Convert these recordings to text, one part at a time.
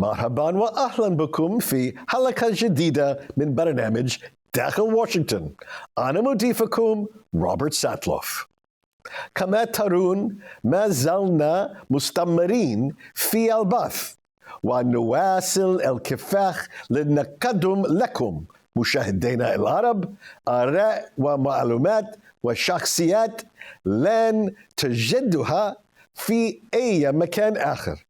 مرحبا وأهلا بكم في حلقة جديدة من برنامج داخل واشنطن. أنا مضيفكم روبرت ساتلوف. كما ترون ما زلنا مستمرين في البث ونواصل الكفاح لنقدم لكم مشاهدينا العرب آراء ومعلومات وشخصيات لن تجدها في أي مكان آخر.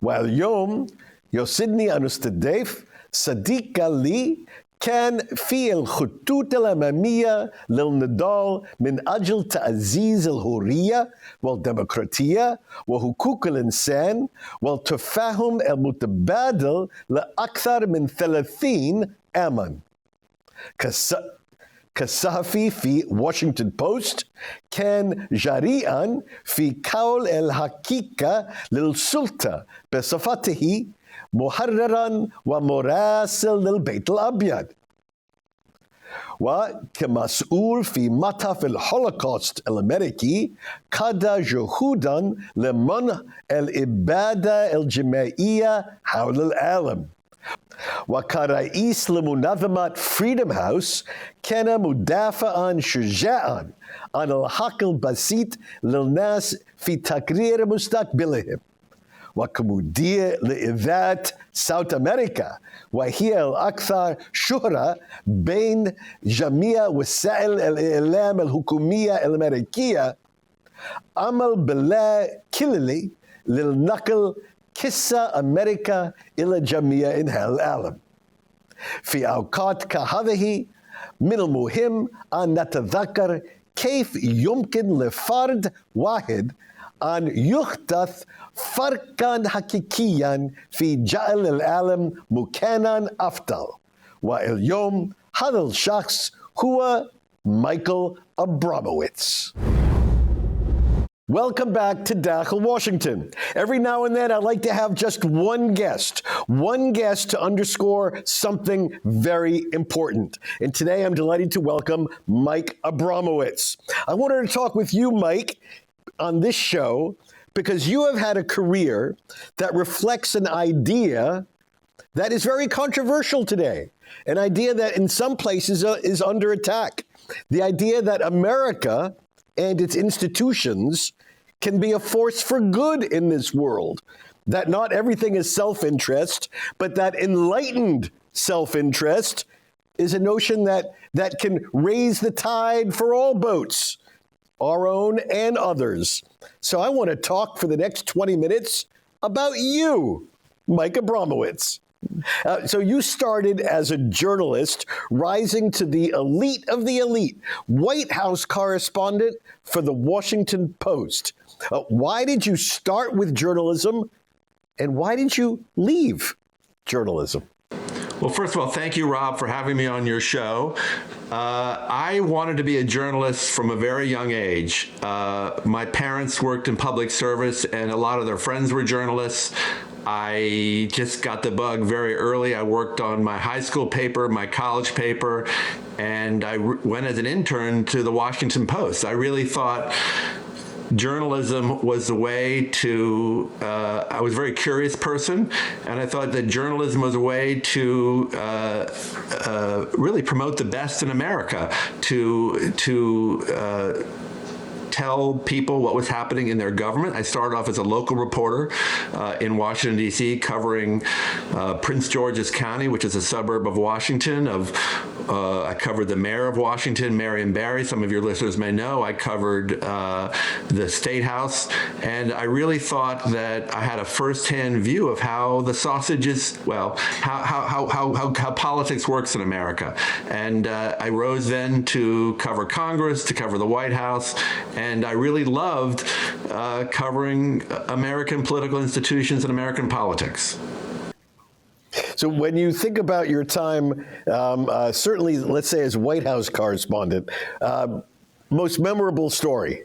واليوم يسعدني أن أستضيف صديقا لي كان في الخطوط الأمامية للنضال من أجل تعزيز الحرية والديمقراطية وحقوق الإنسان والتفاهم المتبادل لأكثر من 30 عاما. كصحفي في واشنطن بوست كان جريئا في قول الحقيقة للسلطة بصفته محررا ومراسل للبيت الأبيض. وكمسؤول في متحف الهولوكوست الأمريكي قاد جهودا لمنع الإبادة الجماعية حول العالم. وكرئيس لمنظمة فريدم هاوس كان مدافعا شجاعا عن الحق البسيط للناس في تقرير مستقبلهم. وكمدير لإذاعة ساوث أمريكا وهي الأكثر شهرة بين جميع وسائل الإعلام الحكومية الأمريكية، عمل بلا كلي للنقل قصة أمريكا إلى جميع أنحاء العالم. في أوقات كهذه من المهم أن نتذكر كيف يمكن لفرد واحد أن يحدث فرقا حقيقيا في جعل العالم مكانا أفضل. واليوم هذا الشخص هو مايكل أبراموفيتز. Welcome back to Dakhel, Washington. Every now and then I'd like to have just one guest to underscore something very important. And today I'm delighted to welcome Mike Abramowitz. I wanted to talk with you, Mike, on this show because you have had a career that reflects an idea that is very controversial today, an idea that in some places is under attack, the idea that America and its institutions can be a force for good in this world, that not everything is self-interest, but that enlightened self-interest is a notion that can raise the tide for all boats, our own and others. So I want to talk for the next 20 minutes about you, Mike Abramowitz. So you started as a journalist, rising to the elite of the elite, White House correspondent for the Washington Post. Why did you start with journalism, and why did you leave journalism? Well, first of all, thank you, Rob, for having me on your show. I wanted to be a journalist from a very young age. My parents worked in public service, and a lot of their friends were journalists. I just got the bug very early. I worked on my high school paper, my college paper, and I went as an intern to the Washington Post. I really thought journalism was the way to, I was a very curious person, and I thought that journalism was a way to really promote the best in America, to tell people what was happening in their government. I started off as a local reporter in Washington, D.C., covering Prince George's County, which is a suburb of Washington. I covered the mayor of Washington, Marion Barry. Some of your listeners may know. I covered the State House, and I really thought that I had a firsthand view of how the sausage is, well, how politics works in America. And I rose then to cover Congress, to cover the White House, and I really loved covering American political institutions and American politics. So when you think about your time, certainly, let's say as White House correspondent, most memorable story?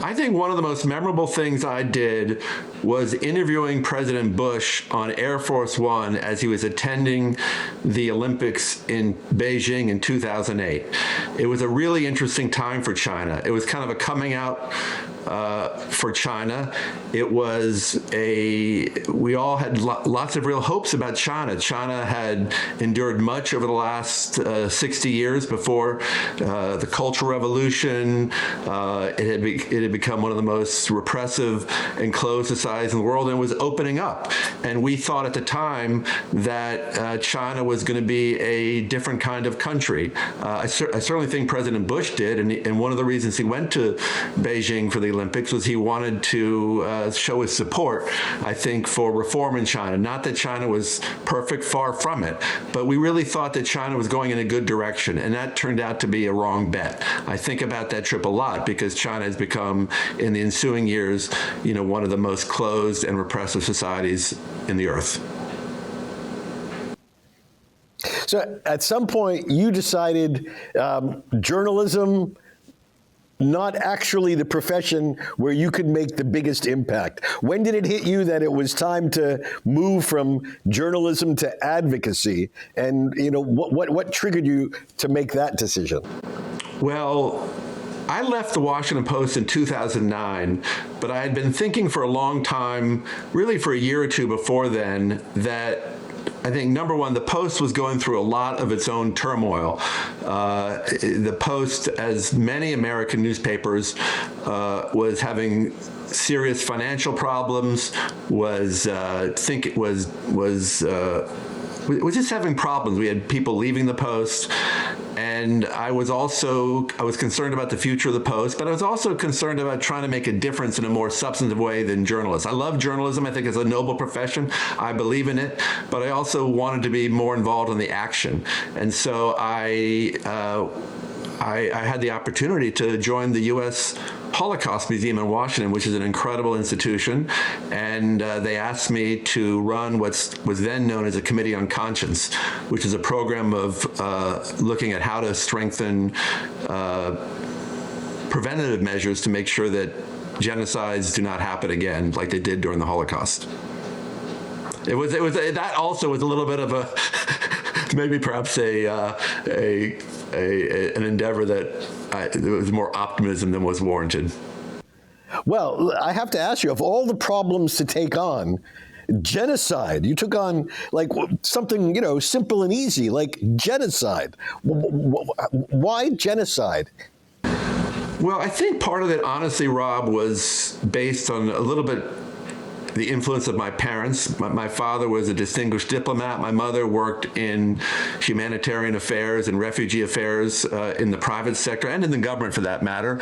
I think one of the most memorable things I did was interviewing President Bush on Air Force One as he was attending the Olympics in Beijing in 2008. It was a really interesting time for China. It was kind of a coming out for China. We all had lots of real hopes about China. China had endured much over the last 60 years before the Cultural Revolution. It had become one of the most repressive and closed societies in the world, and was opening up. And we thought at the time that China was going to be a different kind of country. I certainly think President Bush did, and one of the reasons he went to Beijing for the Olympics was he wanted to show his support, I think, for reform in China. Not that China was perfect, far from it, but we really thought that China was going in a good direction, and that turned out to be a wrong bet. I think about that trip a lot because China has become, in the ensuing years, one of the most closed and repressive societies in the earth. So at some point, you decided journalism, not actually the profession where you could make the biggest impact. When did it hit you that it was time to move from journalism to advocacy? And what triggered you to make that decision? Well, I left the Washington Post in 2009, but I had been thinking for a long time, really for a year or two before then, that I think, number one, the Post was going through a lot of its own turmoil. The Post, as many American newspapers, was having serious financial problems, was just having problems. We had people leaving the Post, and I was concerned about the future of the Post, but I was also concerned about trying to make a difference in a more substantive way than journalists. I love journalism. I think it's a noble profession. I believe in it, but I also wanted to be more involved in the action. And so I had the opportunity to join the U.S. Holocaust Museum in Washington, which is an incredible institution, and they asked me to run what was then known as a Committee on Conscience, which is a program of looking at how to strengthen preventative measures to make sure that genocides do not happen again like they did during the Holocaust. That also was a little bit of a maybe perhaps an endeavor that there was more optimism than was warranted. Well, I have to ask you, of all the problems to take on, genocide, you took on like something, simple and easy, like genocide. Why genocide? Well, I think part of it, honestly, Rob, was based on a little bit the influence of my parents. My father was a distinguished diplomat. My mother worked in humanitarian affairs and refugee affairs in the private sector and in the government, for that matter.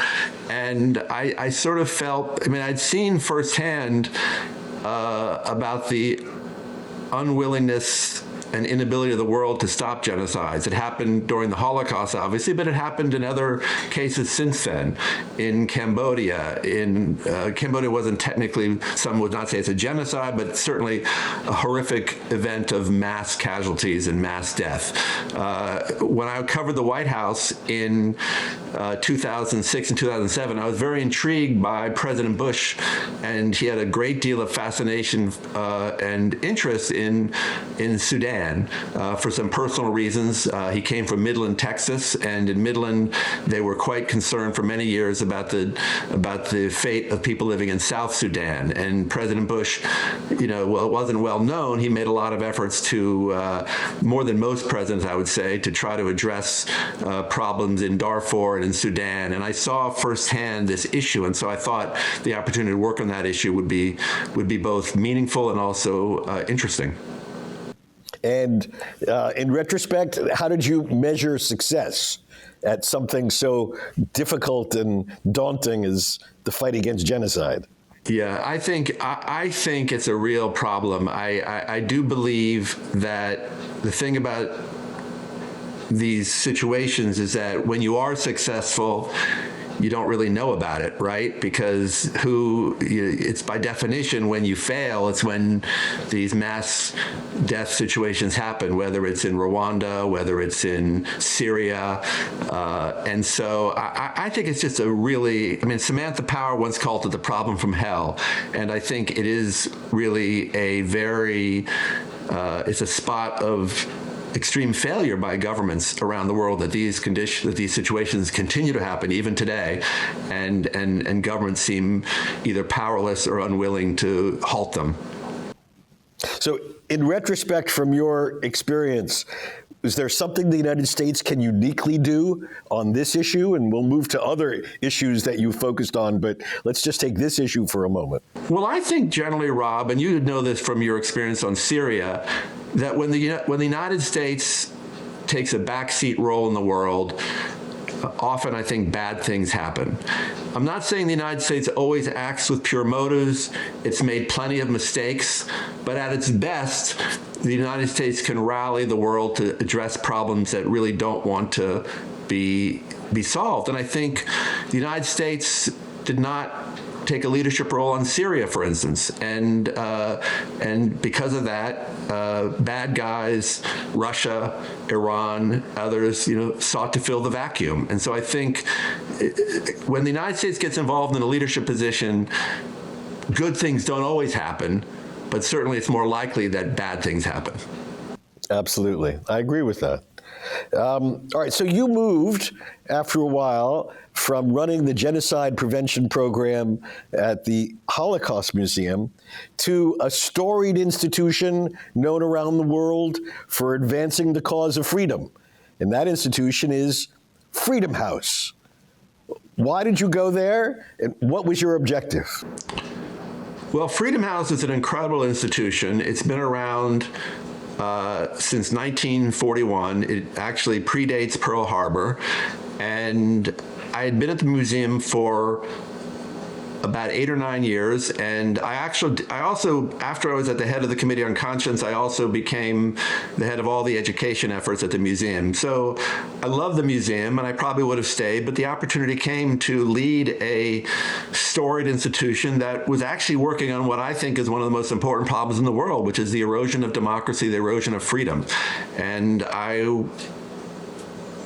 And I sort of felt, I'd seen firsthand about the unwillingness and inability of the world to stop genocides. It happened during the Holocaust, obviously, but it happened in other cases since then. In Cambodia, Cambodia wasn't technically, some would not say it's a genocide, but certainly a horrific event of mass casualties and mass death. When I covered the White House in 2006 and 2007, I was very intrigued by President Bush, and he had a great deal of fascination and interest in Sudan. For some personal reasons. He came from Midland, Texas, and in Midland they were quite concerned for many years about the fate of people living in South Sudan. And President Bush, it wasn't well known. He made a lot of efforts to, more than most presidents, I would say, to try to address problems in Darfur and in Sudan. And I saw firsthand this issue, and so I thought the opportunity to work on that issue would be both meaningful and also interesting. And in retrospect, how did you measure success at something so difficult and daunting as the fight against genocide? Yeah, I think it's a real problem. I do believe that the thing about these situations is that when you are successful, you don't really know about it, right? Because it's by definition, when you fail, it's when these mass death situations happen, whether it's in Rwanda, whether it's in Syria. And so I think it's just Samantha Power once called it the problem from hell. And I think it is really it's a spot of extreme failure by governments around the world that these situations continue to happen even today, and governments seem either powerless or unwilling to halt them. So, in retrospect, from your experience, is there something the United States can uniquely do on this issue? And we'll move to other issues that you focused on, but let's just take this issue for a moment. Well, I think generally, Rob, and you know this from your experience on Syria, that when the United States takes a backseat role in the world, often I think bad things happen. I'm not saying the United States always acts with pure motives. It's made plenty of mistakes, but at its best, the United States can rally the world to address problems that really don't want to be solved. And I think the United States did not take a leadership role on Syria, for instance, and because of that, bad guys, Russia, Iran, others, sought to fill the vacuum. And so I think when the United States gets involved in a leadership position, good things don't always happen, but certainly it's more likely that bad things happen. Absolutely, I agree with that. All right, so you moved after a while from running the genocide prevention program at the Holocaust Museum to a storied institution known around the world for advancing the cause of freedom. And that institution is Freedom House. Why did you go there, and what was your objective? Well, Freedom House is an incredible institution. It's been around since 1941. It actually predates Pearl Harbor, and I had been at the museum for about 8 or 9 years, and I also, after I was at the head of the Committee on Conscience, I also became the head of all the education efforts at the museum. So I love the museum, and I probably would have stayed, but the opportunity came to lead a storied institution that was actually working on what I think is one of the most important problems in the world, which is the erosion of democracy, the erosion of freedom. And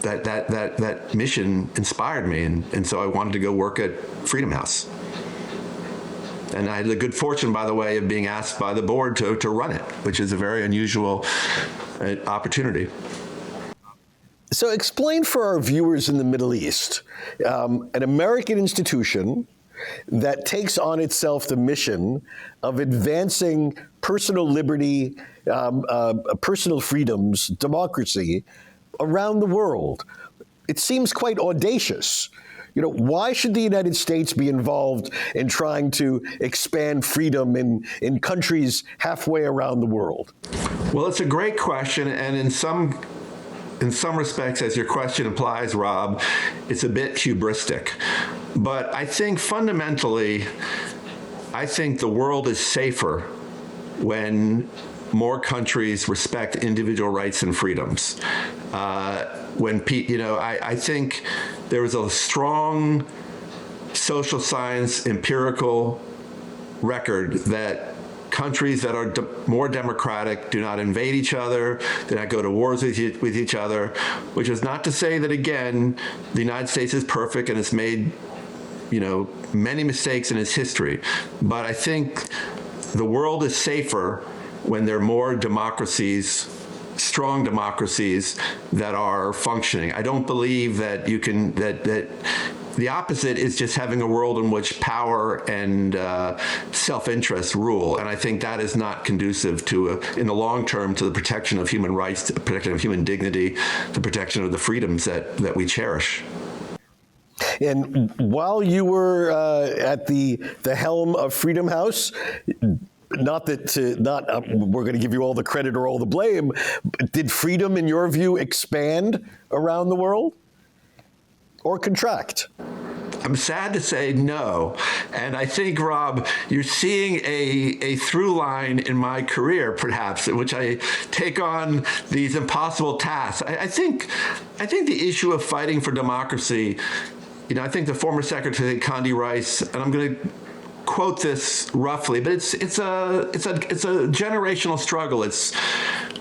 that mission inspired me, and so I wanted to go work at Freedom House. And I had the good fortune, by the way, of being asked by the board to run it, which is a very unusual opportunity. So explain for our viewers in the Middle East, an American institution that takes on itself the mission of advancing personal liberty, personal freedoms, democracy around the world. It seems quite audacious. Why should the United States be involved in trying to expand freedom in countries halfway around the world? Well, it's a great question, and in some respects, as your question implies, Rob, it's a bit hubristic. But I think fundamentally, the world is safer when more countries respect individual rights and freedoms. I think there is a strong social science empirical record that countries that are more democratic do not invade each other, do not go to wars with each other, which is not to say that, again, the United States is perfect and it's made, many mistakes in its history. But I think the world is safer when there are more democracies, strong democracies that are functioning. I don't believe that you can, that the opposite is just having a world in which power and self-interest rule. And I think that is not conducive to, in the long term, to the protection of human rights, the protection of human dignity, the protection of the freedoms that we cherish. And while you were at the helm of Freedom House, we're going to give you all the credit or all the blame, did freedom, in your view, expand around the world or contract? I'm sad to say no. And I think, Rob, you're seeing a through line in my career, perhaps, in which I take on these impossible tasks. I think the issue of fighting for democracy, I think the former Secretary Condi Rice, and I'm going to quote this roughly, but it's a generational struggle. It's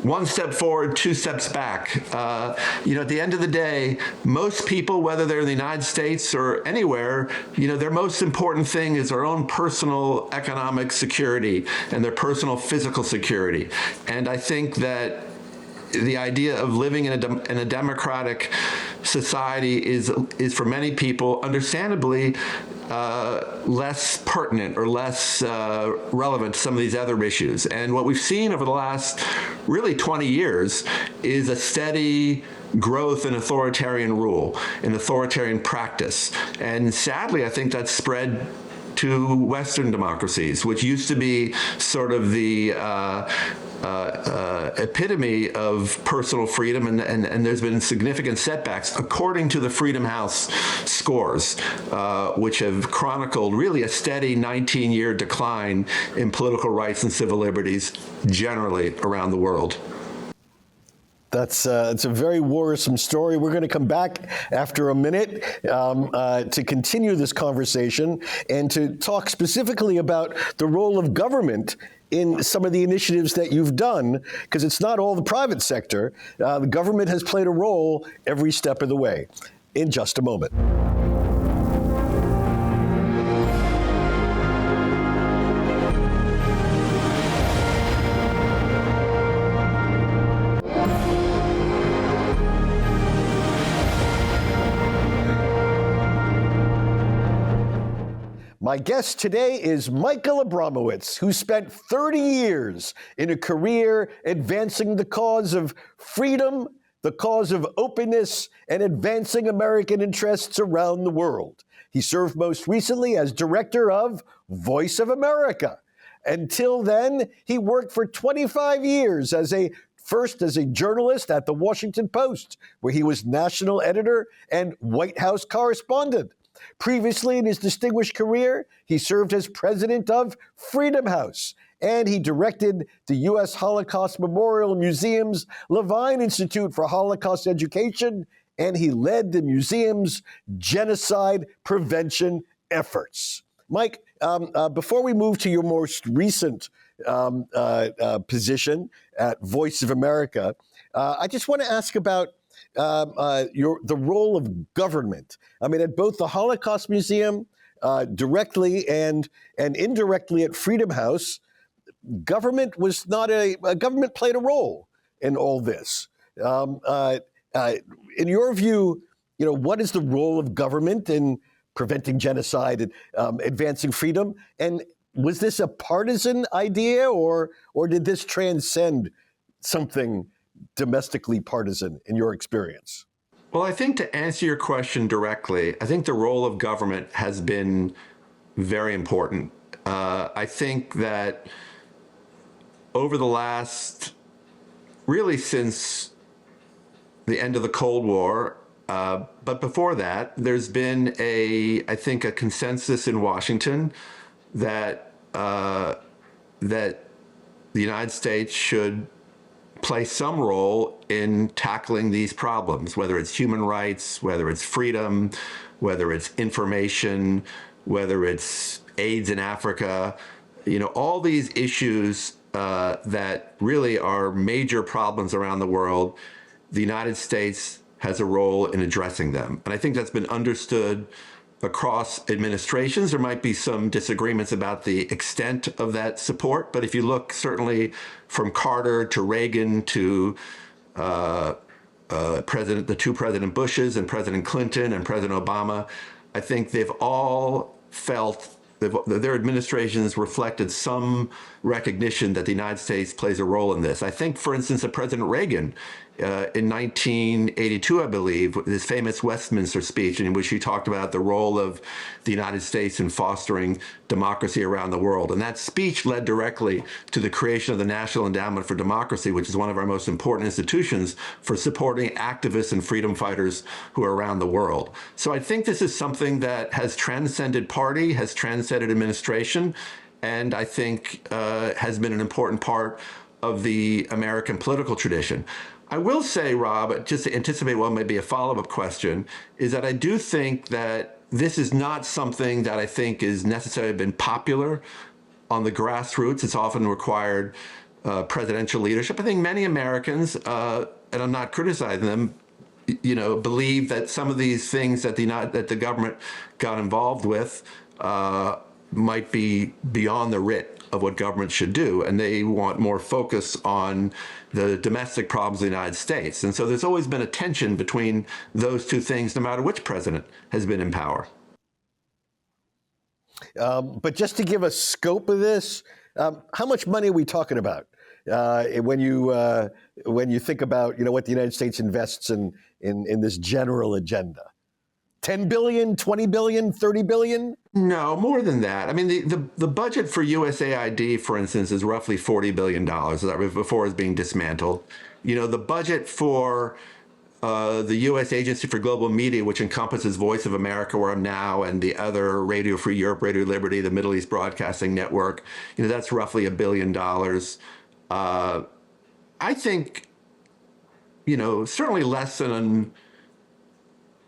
one step forward, 2 steps back. At the end of the day, most people, whether they're in the United States or anywhere, their most important thing is their own personal economic security and their personal physical security. And I think that the idea of living in a democratic society is for many people, understandably, less pertinent or less relevant to some of these other issues. And what we've seen over the last really 20 years is a steady growth in authoritarian rule, in authoritarian practice. And sadly, I think that's spread to Western democracies, which used to be sort of the epitome of personal freedom, and there's been significant setbacks according to the Freedom House scores, which have chronicled really a steady 19-year decline in political rights and civil liberties generally around the world. It's a very worrisome story. We're going to come back after a minute to continue this conversation and to talk specifically about the role of government in some of the initiatives that you've done, because it's not all the private sector. The government has played a role every step of the way. In just a moment. My guest today is Maikel Abromowitz, who spent 30 years in a career advancing the cause of freedom, the cause of openness, and advancing American interests around the world. He served most recently as director of Voice of America. Until then, he worked for 25 years first as a journalist at the Washington Post, where he was national editor and White House correspondent. Previously in his distinguished career, he served as president of Freedom House, and he directed the U.S. Holocaust Memorial Museum's Levine Institute for Holocaust Education, and he led the museum's genocide prevention efforts. Mike, before we move to your most recent position at Voice of America, I just want to ask about the role of government. I mean, at both the Holocaust Museum, directly and indirectly at Freedom House, government was not government played a role in all this. In your view, what is the role of government in preventing genocide and advancing freedom? And was this a partisan idea, or did this transcend something domestically partisan in your experience? Well, I think to answer your question directly, I think the role of government has been very important. I think that over the last, really since the end of the Cold War, but before that, there's been I think a consensus in Washington that the United States should play some role in tackling these problems, whether it's human rights, whether it's freedom, whether it's information, whether it's AIDS in Africa, all these issues that really are major problems around the world. The United States has a role in addressing them. And I think that's been understood across administrations. There might be some disagreements about the extent of that support, but if you look certainly from Carter to Reagan to the two President Bushes and President Clinton and President Obama, I think they've all felt their administrations reflected some recognition that the United States plays a role in this. I think, for instance, that President Reagan in 1982, I believe, his famous Westminster speech in which he talked about the role of the United States in fostering democracy around the world. And that speech led directly to the creation of the National Endowment for Democracy, which is one of our most important institutions for supporting activists and freedom fighters who are around the world. So I think this is something that has transcended party, has transcended administration, and I think has been an important part of the American political tradition. I will say, Rob, just to anticipate what may be a follow-up question, is that I do think that this is not something that I think is necessarily been popular on the grassroots. It's often required presidential leadership. I think many Americans, and I'm not criticizing them, believe that some of these things that the government got involved with might be beyond the writ of what government should do, and they want more focus on the domestic problems of the United States. And so there's always been a tension between those two things, no matter which president has been in power. But just to give a scope of this, how much money are we talking about when you think about what the United States invests in this general agenda? 10 billion, 20 billion, 30 billion? No, more than that. I mean, the budget for USAID, for instance, is roughly $40 billion before it's being dismantled. The budget for the U.S. Agency for Global Media, which encompasses Voice of America, where I'm now, and the other Radio Free Europe, Radio Liberty, the Middle East Broadcasting Network, that's roughly $1 billion. I think, certainly less than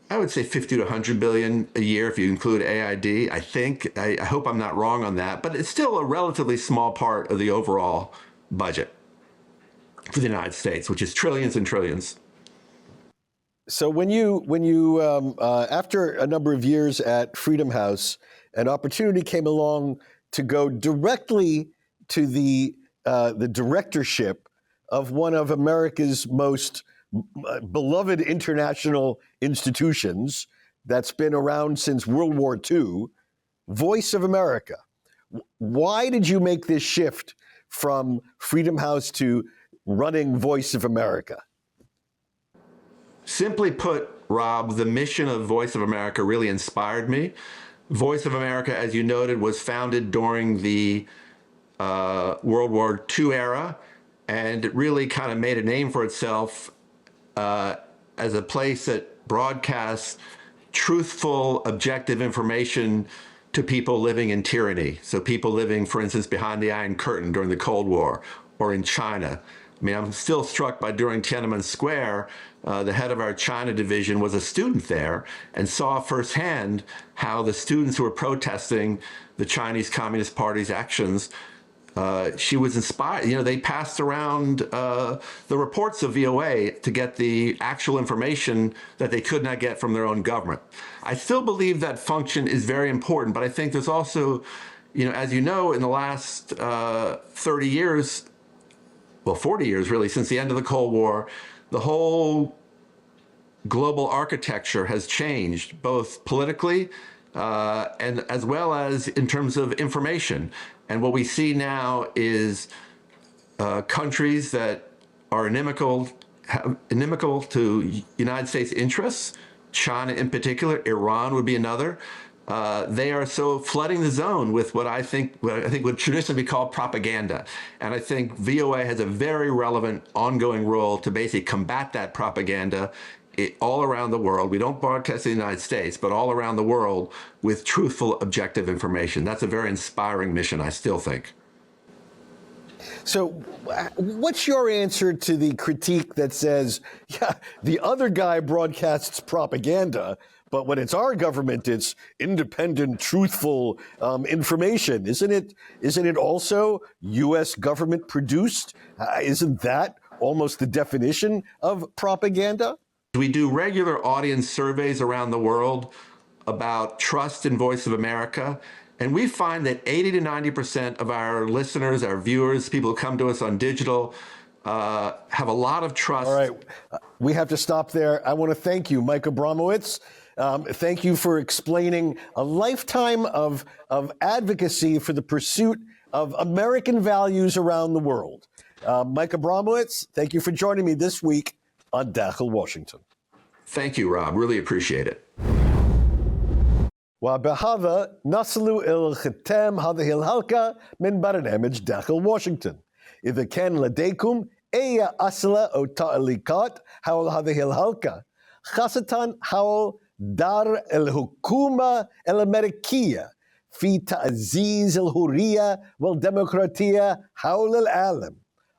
I would say 50 to 100 billion a year if you include AID. I think, I hope I'm not wrong on that, but it's still a relatively small part of the overall budget for the United States, which is trillions and trillions. So when you after a number of years at Freedom House, an opportunity came along to go directly to the directorship of one of America's most beloved international institutions that's been around since World War II, Voice of America. Why did you make this shift from Freedom House to running Voice of America? Simply put, Rob, the mission of Voice of America really inspired me. Voice of America, as you noted, was founded during the World War II era, and it really kind of made a name for itself as a place that broadcasts truthful, objective information to people living in tyranny. So people living, for instance, behind the Iron Curtain during the Cold War, or in China. I mean, I'm still struck by during Tiananmen Square, the head of our China division was a student there and saw firsthand how the students who were protesting the Chinese Communist Party's actions, she was inspired. They passed around the reports of VOA to get the actual information that they could not get from their own government. I still believe that function is very important, but I think there's also, as you know, in the last 30 years, well, 40 years really, since the end of the Cold War, the whole global architecture has changed, both politically and as well as in terms of information. And what we see now is countries that are inimical to United States interests, China in particular, Iran would be another. They are so flooding the zone with what I think would traditionally be called propaganda. And I think VOA has a very relevant ongoing role to basically combat that propaganda all around the world. We don't broadcast in the United States, but all around the world with truthful, objective information. That's a very inspiring mission, I still think. So what's your answer to the critique that says, yeah, the other guy broadcasts propaganda, but when it's our government, it's independent, truthful information. Isn't it also U.S. government produced? Isn't that almost the definition of propaganda? We do regular audience surveys around the world about trust in Voice of America. And we find that 80 to 90% of our listeners, our viewers, people who come to us on digital, have a lot of trust. All right. We have to stop there. I want to thank you, Mike Abramowitz. Thank you for explaining a lifetime of advocacy for the pursuit of American values around the world. Mike Abramowitz, thank you for joining me this week on Dakhel, Washington. Thank you, Rob. Really appreciate it. وبهذا نصل إلى ختام هذه الحلقة من برنامج داخل واشنطن. إذا كان لديكم أي أسئلة أو تعليقات حول هذه الحلقة، خاصة حول دور الحكومة الأميركية في تعزيز الحرية والديمقراطية حول العالم،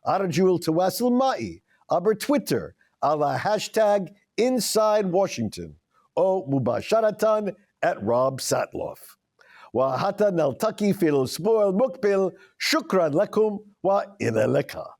أرجو التواصل معي عبر تويتر على هاشتاغ Inside Washington أو مباشرة @Rob Satloff. وحتى نلتقي في الأسبوع المقبل، شكرا لكم وإلى اللقاء.